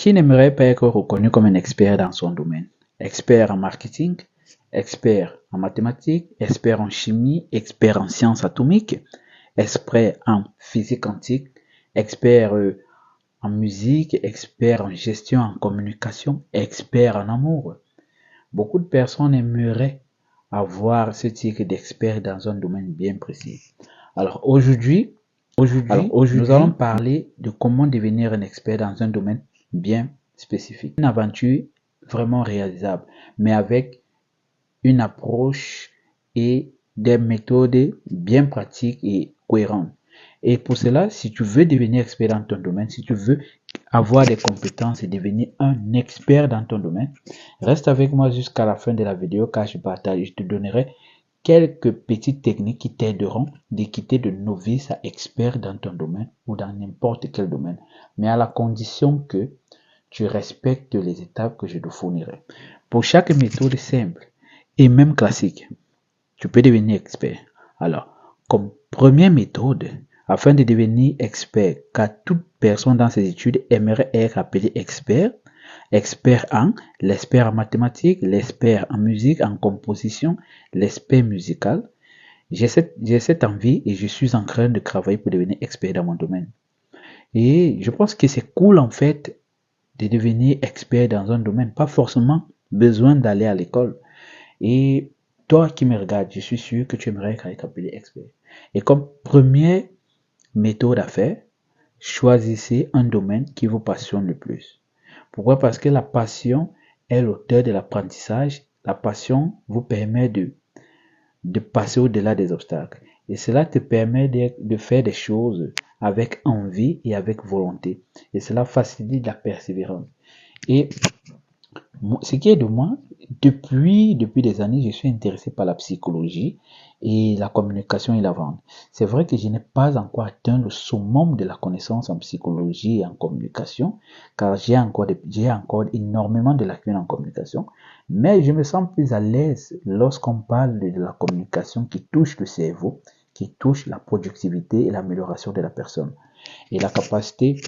Qui n'aimerait pas être reconnu comme un expert dans son domaine? Expert en marketing, expert en mathématiques, expert en chimie, expert en sciences atomiques, expert en physique quantique, expert en musique, expert en gestion, en communication, expert en amour. Beaucoup de personnes aimeraient avoir ce titre d'expert dans un domaine bien précis. Alors aujourd'hui, nous allons parler de comment devenir un expert dans un domaine bien spécifique. Une aventure vraiment réalisable, mais avec une approche et des méthodes bien pratiques et cohérentes. Et pour cela, si tu veux devenir expert dans ton domaine, si tu veux avoir des compétences et devenir un expert dans ton domaine, reste avec moi jusqu'à la fin de la vidéo car je te donnerai quelques petites techniques qui t'aideront de quitter de novice à expert dans ton domaine ou dans n'importe quel domaine, mais à la condition que tu respectes les étapes que je te fournirai. Pour chaque méthode simple et même classique, tu peux devenir expert. Alors, comme première méthode, afin de devenir expert, car toute personne dans ses études aimerait être appelé expert, l'expert en mathématiques, l'expert en musique, en composition, l'expert musical. J'ai cette envie et je suis en train de travailler pour devenir expert dans mon domaine. Et je pense que c'est cool en fait de devenir expert dans un domaine, pas forcément besoin d'aller à l'école. Et toi qui me regardes, je suis sûr que tu aimerais être appelé expert. Et comme première méthode à faire, choisissez un domaine qui vous passionne le plus. Pourquoi? Parce que la passion est l'auteur de l'apprentissage. La passion vous permet de passer au-delà des obstacles. Et cela te permet de faire des choses avec envie et avec volonté. Et cela facilite la persévérance. Et ce qui est de moi, depuis des années, je suis intéressé par la psychologie et la communication et la vente. C'est vrai que je n'ai pas encore atteint le summum de la connaissance en psychologie et en communication, car j'ai encore énormément de lacunes en communication, mais je me sens plus à l'aise lorsqu'on parle de la communication qui touche le cerveau, qui touche la productivité et l'amélioration de la personne, et la capacité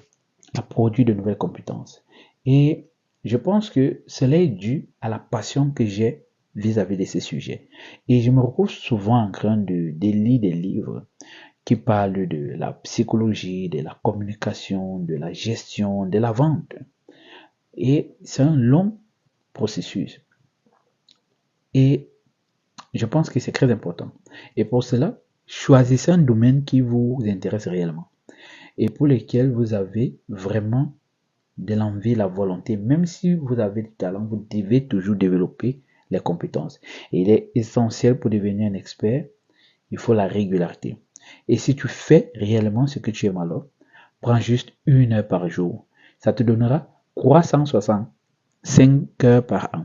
à produire de nouvelles compétences. Et je pense que cela est dû à la passion que j'ai vis-à-vis de ces sujets. Et je me retrouve souvent en train de lire des livres qui parlent de la psychologie, de la communication, de la gestion, de la vente. Et c'est un long processus. Et je pense que c'est très important. Et pour cela, choisissez un domaine qui vous intéresse réellement et pour lequel vous avez vraiment de l'envie, la volonté. Même si vous avez du talent, vous devez toujours développer les compétences. Et il est essentiel pour devenir un expert, il faut la régularité. Et si tu fais réellement ce que tu aimes alors, prends juste 1 heure par jour. Ça te donnera 365 heures par an.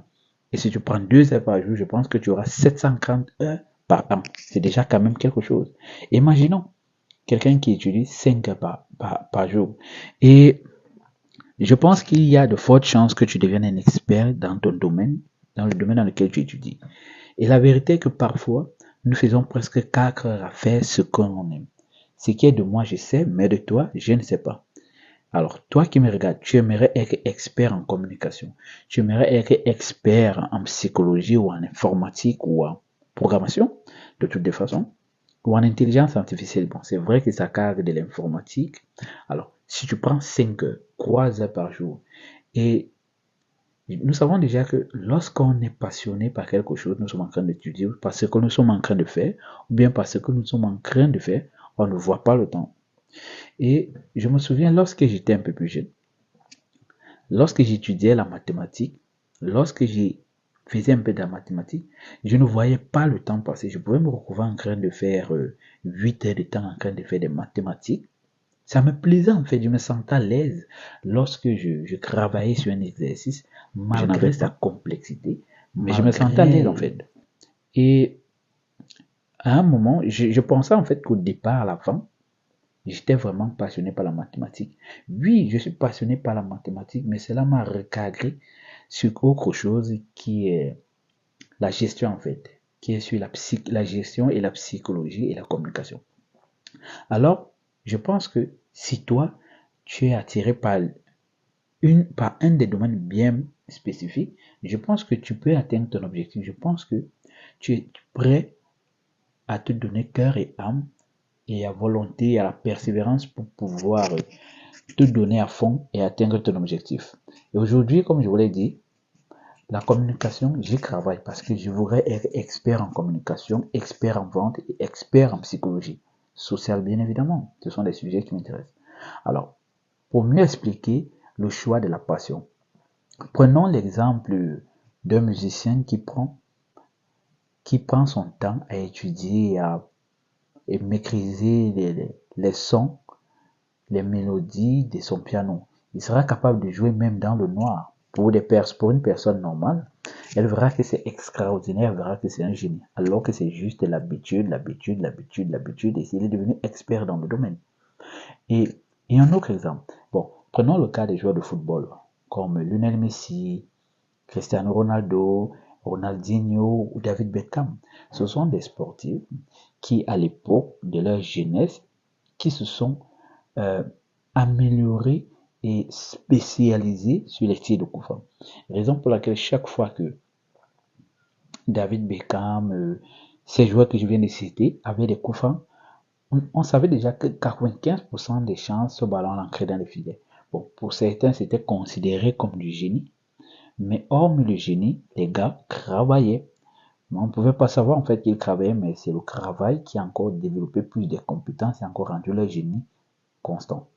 Et si tu prends 2 heures par jour, je pense que tu auras 730 heures par an. C'est déjà quand même quelque chose. Imaginons quelqu'un qui étudie 5 heures par jour. Et je pense qu'il y a de fortes chances que tu deviennes un expert dans ton domaine, dans le domaine dans lequel tu étudies. Et la vérité est que parfois, nous faisons presque 4 heures à faire ce qu'on aime. Ce qui est de moi, je sais, mais de toi, je ne sais pas. Alors, toi qui me regardes, tu aimerais être expert en communication, tu aimerais être expert en psychologie ou en informatique ou en programmation, de toutes les façons, ou en intelligence artificielle. Bon, c'est vrai que ça cadre de l'informatique. Alors, si tu prends 5 heures, 3 heures par jour, et nous savons déjà que lorsqu'on est passionné par quelque chose, nous sommes en train d'étudier, parce que nous sommes en train de faire, ou bien parce que nous sommes en train de faire, on ne voit pas le temps. Et je me souviens lorsque j'étais un peu plus jeune, lorsque j'étudiais la mathématique, lorsque j'ai faisais un peu de la mathématique, je ne voyais pas le temps passer. Je pouvais me retrouver en train de faire 8 heures de temps en train de faire des mathématiques. Ça me plaisait en fait, je me sentais à l'aise lorsque je travaillais sur un exercice, malgré sa complexité, mais je me sentais à l'aise en fait. Et à un moment, je pensais en fait qu'au départ, à la fin, j'étais vraiment passionné par la mathématique. Oui, je suis passionné par la mathématique, mais cela m'a recadré sur autre chose qui est la gestion en fait, qui est sur la gestion et la psychologie et la communication. Alors, je pense que si toi, tu es attiré par par un des domaines bien spécifiques, je pense que tu peux atteindre ton objectif. Je pense que tu es prêt à te donner cœur et âme et à volonté et à la persévérance pour pouvoir te donner à fond et atteindre ton objectif. Et aujourd'hui, comme je vous l'ai dit, la communication, j'y travaille parce que je voudrais être expert en communication, expert en vente et expert en psychologie sociale, bien évidemment. Ce sont des sujets qui m'intéressent. Alors, pour mieux expliquer le choix de la passion, prenons l'exemple d'un musicien qui prend son temps à étudier et maîtriser les sons, les mélodies de son piano. Il sera capable de jouer même dans le noir. Pour une personne normale, elle verra que c'est extraordinaire, elle verra que c'est un génie. Alors que c'est juste l'habitude, et s'il est devenu expert dans le domaine. Et un autre exemple. Bon, prenons le cas des joueurs de football, comme Lionel Messi, Cristiano Ronaldo, Ronaldinho ou David Beckham. Ce sont des sportifs qui, à l'époque de leur jeunesse, qui se sont euh, améliorés et spécialisés sur les tirs de coup franc. Raison pour laquelle chaque fois que David Beckham, ces joueurs que je viens de citer, avaient des coups francs, on savait déjà que 95% des chances, ce ballon l'entrait dans les filets. Bon, pour certains, c'était considéré comme du génie. Mais hormis le génie, les gars travaillaient. Mais on ne pouvait pas savoir en fait qu'ils travaillaient, mais c'est le travail qui a encore développé plus de compétences et encore rendu leur génie constant.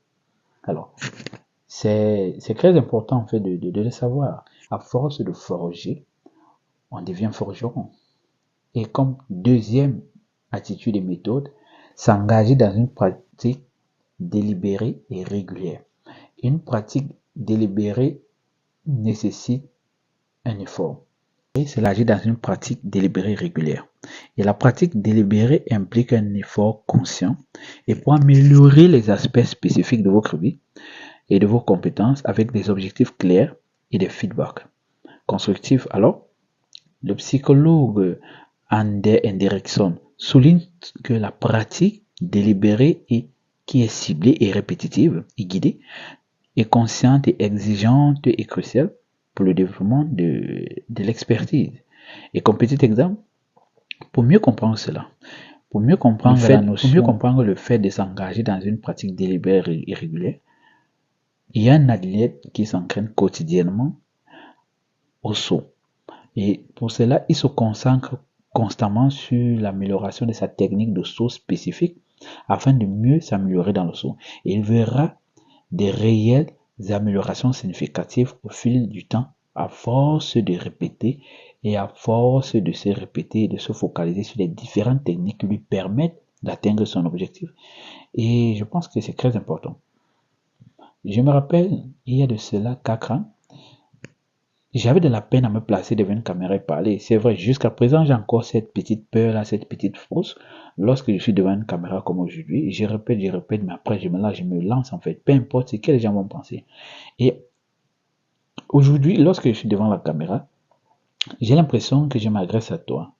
Alors, c'est très important en fait de le savoir. À force de forger, on devient forgeron. Et comme deuxième attitude et méthode, s'engager dans une pratique délibérée et régulière. Une pratique délibérée nécessite un effort. Et c'est l'agir dans une pratique délibérée régulière. Et la pratique délibérée implique un effort conscient. Et pour améliorer les aspects spécifiques de votre vie et de vos compétences avec des objectifs clairs et des feedbacks constructifs. Alors, le psychologue Ander Hendrickson souligne que la pratique délibérée et qui est ciblée et répétitive et guidée est consciente et exigeante et cruciale pour le développement de l'expertise. Et comme petit exemple, pour mieux comprendre cela, pour mieux comprendre le fait de s'engager dans une pratique délibérée et régulière, il y a un athlète qui s'entraîne quotidiennement au saut. Et pour cela, il se concentre constamment sur l'amélioration de sa technique de saut spécifique afin de mieux s'améliorer dans le saut. Et il verra des réelles améliorations significatives au fil du temps à force de répéter et à force de se répéter et de se focaliser sur les différentes techniques qui lui permettent d'atteindre son objectif. Et je pense que c'est très important. Je me rappelle, il y a de cela 4 ans, j'avais de la peine à me placer devant une caméra et parler. C'est vrai, jusqu'à présent, j'ai encore cette petite peur-là, cette petite fausse. Lorsque je suis devant une caméra comme aujourd'hui, je répète, mais après, je me lance en fait. Peu importe ce que les gens vont penser. Et aujourd'hui, lorsque je suis devant la caméra, j'ai l'impression que je m'adresse à toi.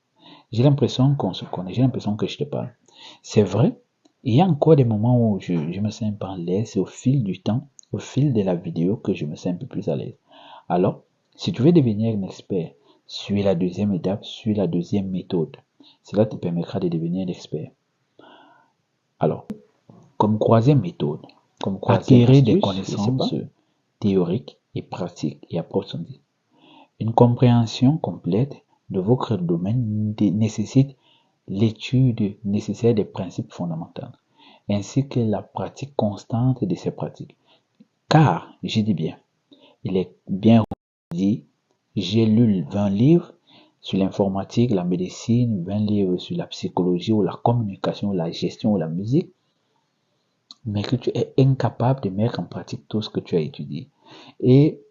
J'ai l'impression qu'on se connaît. J'ai l'impression que je te parle. C'est vrai, il y a encore des moments où je me sens un peu à l'aise. C'est au fil du temps, au fil de la vidéo que je me sens un peu plus à l'aise. Alors, si tu veux devenir un expert, suis la deuxième étape, suis la deuxième méthode. Cela te permettra de devenir un expert. Alors, comme troisième méthode, acquérir des connaissances théoriques et pratiques et approfondies. Une compréhension complète de votre domaine nécessite l'étude nécessaire des principes fondamentaux, ainsi que la pratique constante de ces pratiques. Car, je dis bien, il est bien dit, j'ai lu 20 livres sur l'informatique, la médecine, 20 livres sur la psychologie ou la communication, la gestion ou la musique, mais que tu es incapable de mettre en pratique tout ce que tu as étudié. Et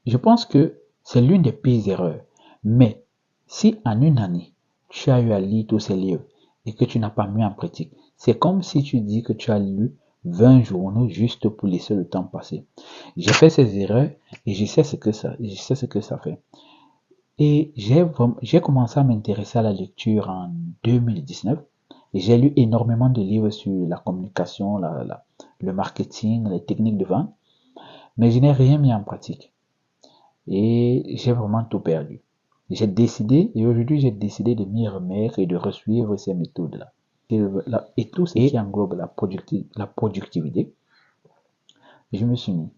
je pense que c'est l'une des pires erreurs. Mais si en une année, tu as eu à lire tous ces livres et que tu n'as pas mis en pratique, c'est comme si tu dis que tu as lu 20 journaux juste pour laisser le temps passer. J'ai fait ces erreurs et je sais ce que ça fait. Et j'ai commencé à m'intéresser à la lecture en 2019 et j'ai lu énormément de livres sur la communication, le marketing, les techniques de vente. Mais je n'ai rien mis en pratique. Et j'ai vraiment tout perdu. J'ai décidé, et aujourd'hui j'ai décidé de m'y remettre et de resuivre ces méthodes-là. Et tout ce qui englobe la productivité, je me suis mis.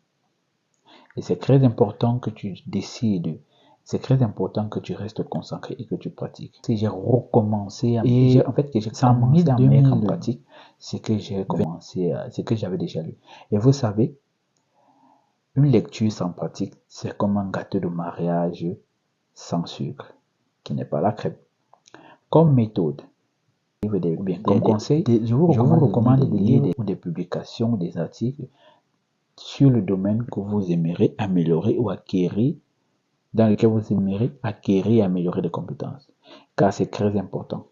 Et c'est très important que tu décides, c'est très important que tu restes concentré et que tu pratiques. Si j'ai recommencé à, et en fait, que j'ai commencé à mettre en pratique ce que j'ai commencé, ce que j'avais déjà lu. Et vous savez, une lecture sans pratique, c'est comme un gâteau de mariage sans sucre, qui n'est pas la crème. Comme méthode, comme conseil, je vous recommande de lire des publications, des articles sur le domaine que vous aimerez améliorer ou acquérir, dans lequel vous aimerez acquérir et améliorer des compétences. Car c'est très important.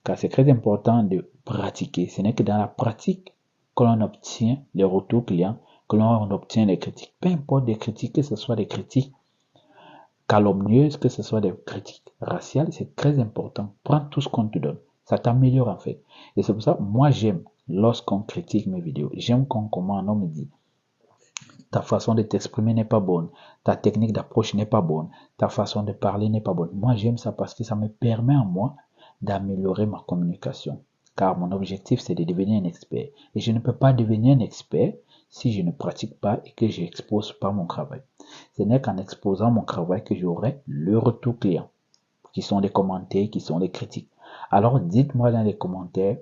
Car c'est très important de pratiquer. Ce n'est que dans la pratique que l'on obtient les retours clients, que l'on obtient les critiques. Peu importe des critiques, que ce soit des critiques calomnieuses, que ce soit des critiques raciales, c'est très important. Prends tout ce qu'on te donne. Ça t'améliore en fait. Et c'est pour ça, moi j'aime, lorsqu'on critique mes vidéos, j'aime qu'on commande, on me dit, ta façon de t'exprimer n'est pas bonne, ta technique d'approche n'est pas bonne, ta façon de parler n'est pas bonne. Moi j'aime ça parce que ça me permet à moi d'améliorer ma communication. Car mon objectif c'est de devenir un expert. Et je ne peux pas devenir un expert si je ne pratique pas et que je n'expose pas mon travail. Ce n'est qu'en exposant mon travail que j'aurai le retour client, qui sont les commentaires, qui sont les critiques. Alors dites-moi dans les commentaires,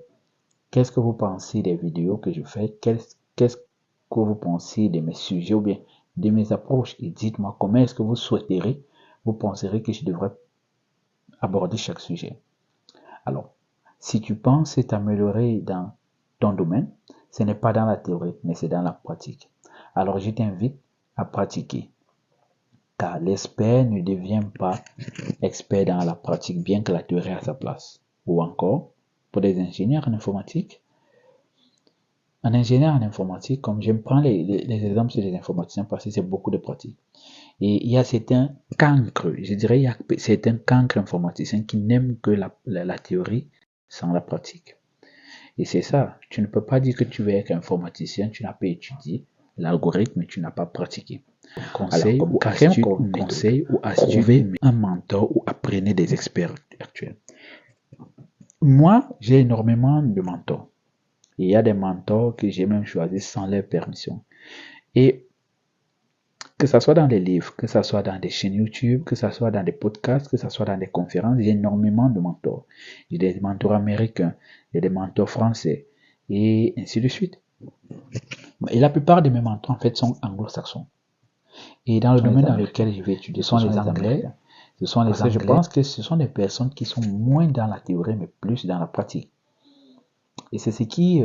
qu'est-ce que vous pensez des vidéos que je fais, qu'est-ce que vous pensez de mes sujets ou bien de mes approches, et dites-moi comment est-ce que vous souhaiterez, vous penserez que je devrais aborder chaque sujet. Alors, si tu penses t'améliorer dans ton domaine, ce n'est pas dans la théorie, mais c'est dans la pratique. Alors, je t'invite à pratiquer. Car l'expert ne devient pas expert dans la pratique, bien que la théorie a sa place. Ou encore, pour des ingénieurs en informatique, un ingénieur en informatique, comme j'aime prendre les exemples sur les informaticiens parce que c'est beaucoup de pratique. Et il y a certains cancres, je dirais, il y a certains cancres informaticiens qui n'aiment que la théorie sans la pratique. Et c'est ça, tu ne peux pas dire que tu veux être informaticien, tu n'as pas étudié l'algorithme, mais tu n'as pas pratiqué. Conseil ou astuce, trouvez un mentor ou apprenez des experts actuels. Moi, j'ai énormément de mentors. Et il y a des mentors que j'ai même choisis sans leur permission. Et que ce soit dans des livres, que ce soit dans des chaînes YouTube, que ce soit dans des podcasts, que ce soit dans des conférences, j'ai énormément de mentors. J'ai des mentors américains, j'ai des mentors français, et ainsi de suite. Et la plupart de mes mentors, en fait, sont anglo-saxons. Et dans le domaine dans lequel je vais étudier, ce sont les Anglais. Ce sont les Anglais. Je pense que ce sont des personnes qui sont moins dans la théorie, mais plus dans la pratique. Et c'est ce qui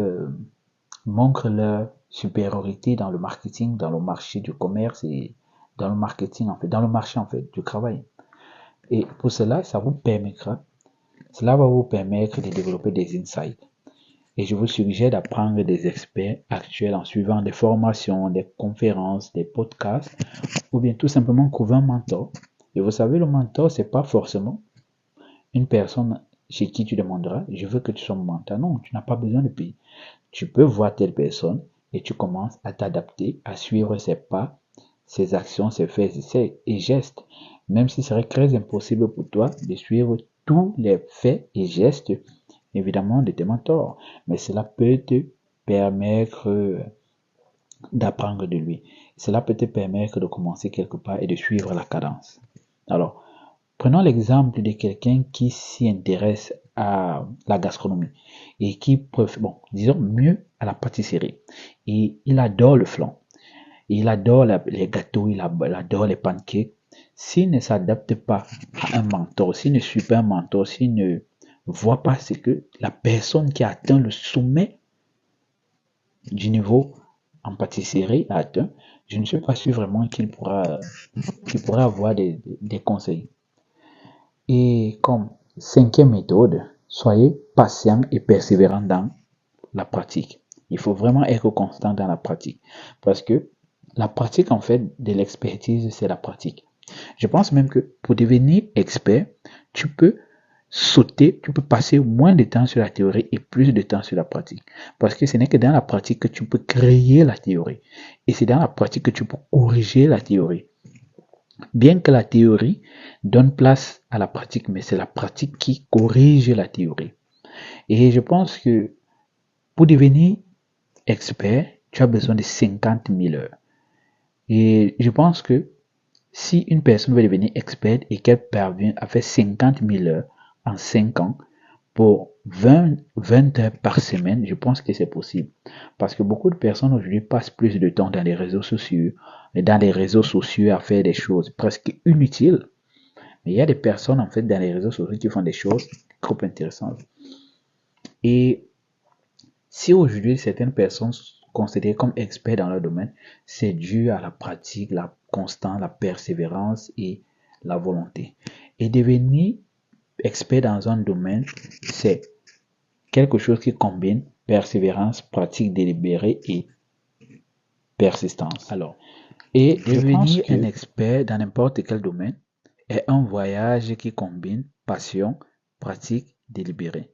montre leur supériorité dans le marketing, dans le marché du commerce et dans le marketing en fait, dans le marché en fait du travail. Et pour cela, cela va vous permettre de développer des insights. Et je vous suggère d'apprendre des experts actuels en suivant des formations, des conférences, des podcasts, ou bien tout simplement trouver un mentor. Et vous savez, le mentor, c'est pas forcément une personne chez qui tu demanderas, je veux que tu sois mon mentor. Non, tu n'as pas besoin de payer. Tu peux voir telle personne et tu commences à t'adapter, à suivre ses pas, ses actions, ses faits et gestes. Même si ce serait très impossible pour toi de suivre tous les faits et gestes, évidemment, de tes mentors. Mais cela peut te permettre d'apprendre de lui. Cela peut te permettre de commencer quelque part et de suivre la cadence. Alors, prenons l'exemple de quelqu'un qui s'y intéresse à la gastronomie et qui préfère, bon, disons mieux à la pâtisserie. Et il adore le flan. Il adore les gâteaux, il adore les pancakes. S'il ne s'adapte pas à un mentor, s'il ne suit pas un mentor, s'il ne voit pas ce que la personne qui a atteint le sommet du niveau en pâtisserie a atteint, je ne suis pas sûr vraiment qu'il pourra avoir des conseils. Et comme cinquième méthode, soyez patient et persévérant dans la pratique. Il faut vraiment être constant dans la pratique. Parce que la pratique, en fait, de l'expertise, c'est la pratique. Je pense même que pour devenir expert, tu peux sauter, tu peux passer moins de temps sur la théorie et plus de temps sur la pratique. Parce que ce n'est que dans la pratique que tu peux créer la théorie. Et c'est dans la pratique que tu peux corriger la théorie. Bien que la théorie donne place à la pratique, mais c'est la pratique qui corrige la théorie. Et je pense que pour devenir expert, tu as besoin de 50 000 heures. Et je pense que si une personne veut devenir experte et qu'elle parvient à faire 50 000 heures en 5 ans pour 20 heures par semaine, je pense que c'est possible. Parce que beaucoup de personnes aujourd'hui passent plus de temps dans les réseaux sociaux à faire des choses presque inutiles. Mais il y a des personnes en fait dans les réseaux sociaux qui font des choses trop intéressantes. Et si aujourd'hui certaines personnes sont considérées comme experts dans leur domaine, c'est dû à la pratique, la constance, la persévérance et la volonté. Et devenir expert dans un domaine, c'est quelque chose qui combine persévérance, pratique délibérée et persistance. Alors, et devenir un expert dans n'importe quel domaine est un voyage qui combine passion, pratique délibérée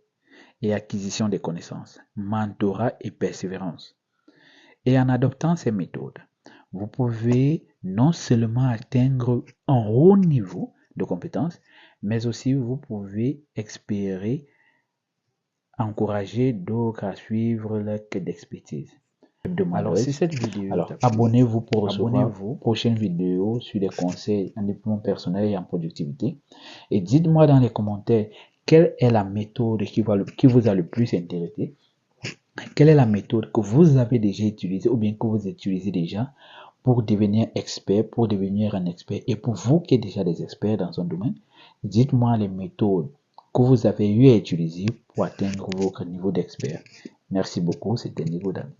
et acquisition des connaissances, mentorat et persévérance. Et en adoptant ces méthodes, vous pouvez non seulement atteindre un haut niveau de compétences, mais aussi vous pouvez espérer encourager d'autres à suivre leur quête d'expertise. Alors, si cette vidéo abonnez-vous pour recevoir vos prochaines vidéos sur des conseils en développement personnel et en productivité. Et dites-moi dans les commentaires quelle est la méthode qui vous a le plus intéressé. Quelle est la méthode que vous avez déjà utilisée ou bien que vous utilisez déjà pour devenir expert, pour devenir un expert. Et pour vous qui êtes déjà des experts dans un domaine, dites-moi les méthodes que vous avez eu à utiliser pour atteindre votre niveau d'expert. Merci beaucoup, c'était Niveau d'Ami.